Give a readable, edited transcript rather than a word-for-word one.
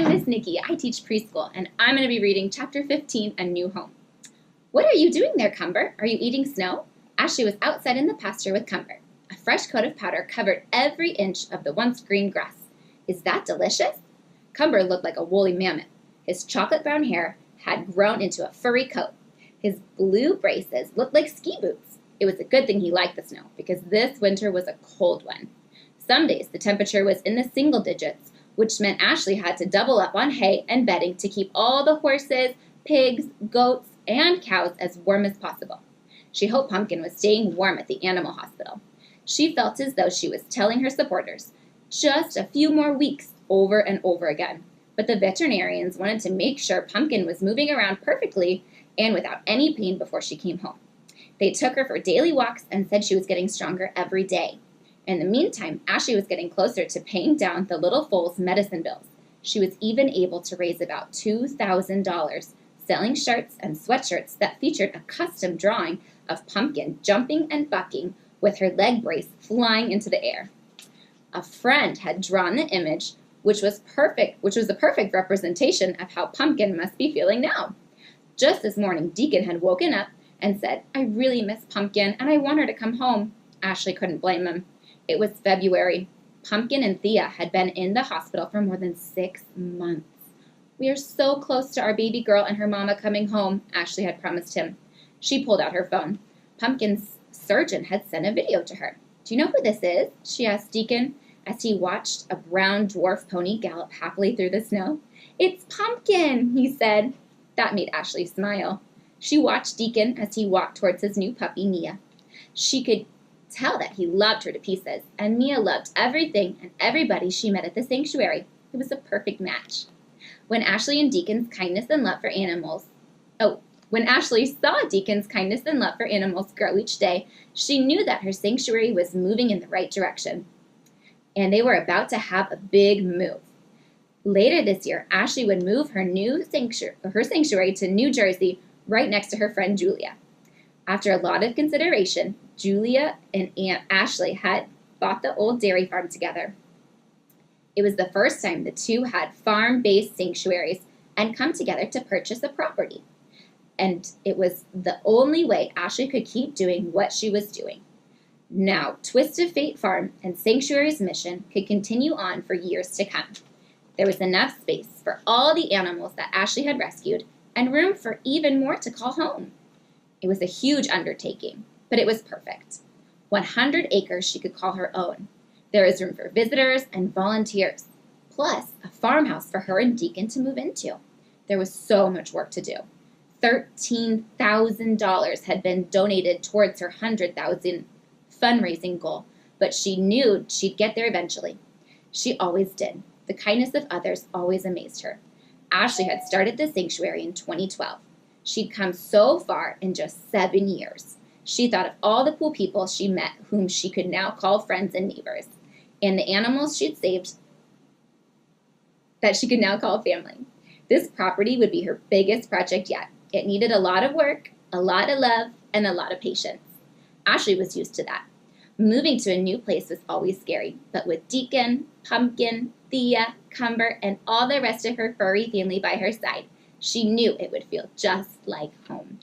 I'm Miss Nikki. I teach preschool, and I'm going to be reading Chapter 15, A New Home. What are you doing there, Cumber? Are you eating snow? Ashley was outside in the pasture with Cumber. A fresh coat of powder covered every inch of the once green grass. Is that delicious? Cumber looked like a woolly mammoth. His chocolate brown hair had grown into a furry coat. His blue braces looked like ski boots. It was a good thing he liked the snow, because this winter was a cold one. Some days the temperature was in the single digits, which meant Ashley had to double up on hay and bedding to keep all the horses, pigs, goats, and cows as warm as possible. She hoped Pumpkin was staying warm at the animal hospital. She felt as though she was telling her supporters, just a few more weeks, over and over again. But the veterinarians wanted to make sure Pumpkin was moving around perfectly and without any pain before she came home. They took her for daily walks and said she was getting stronger every day. In the meantime, Ashley was getting closer to paying down the little foal's medicine bills. She was even able to raise about $2,000 selling shirts and sweatshirts that featured a custom drawing of Pumpkin jumping and bucking with her leg brace flying into the air. A friend had drawn the image, which was a perfect representation of how Pumpkin must be feeling now. Just this morning, Deacon had woken up and said, "I really miss Pumpkin, and I want her to come home." Ashley couldn't blame him. It was February. Pumpkin and Thea had been in the hospital for more than 6 months. "We are so close to our baby girl and her mama coming home," Ashley had promised him. She pulled out her phone. Pumpkin's surgeon had sent a video to her. "Do you know who this is?" she asked Deacon as he watched a brown dwarf pony gallop happily through the snow. "It's Pumpkin," he said. That made Ashley smile. She watched Deacon as he walked towards his new puppy, Mia. She could tell that he loved her to pieces, and Mia loved everything and everybody she met at the sanctuary. It was a perfect match. When Ashley saw Deacon's kindness and love for animals grow each day, she knew that her sanctuary was moving in the right direction, and they were about to have a big move. Later this year, Ashley would move her sanctuary to New Jersey, right next to her friend Julia. After a lot of consideration, Julia and Aunt Ashley had bought the old dairy farm together. It was the first time the two had farm-based sanctuaries and come together to purchase a property. And it was the only way Ashley could keep doing what she was doing. Now, Twist of Fate Farm and Sanctuary's mission could continue on for years to come. There was enough space for all the animals that Ashley had rescued and room for even more to call home. It was a huge undertaking, but it was perfect. 100 acres she could call her own. There was room for visitors and volunteers, plus a farmhouse for her and Deacon to move into. There was so much work to do. $13,000 had been donated towards her $100,000 fundraising goal, but she knew she'd get there eventually. She always did. The kindness of others always amazed her. Ashley had started the sanctuary in 2012. She'd come so far in just 7 years. She thought of all the cool people she met whom she could now call friends and neighbors, and the animals she'd saved that she could now call family. This property would be her biggest project yet. It needed a lot of work, a lot of love, and a lot of patience. Ashley was used to that. Moving to a new place was always scary, but with Deacon, Pumpkin, Thea, Cumber, and all the rest of her furry family by her side, she knew it would feel just like home.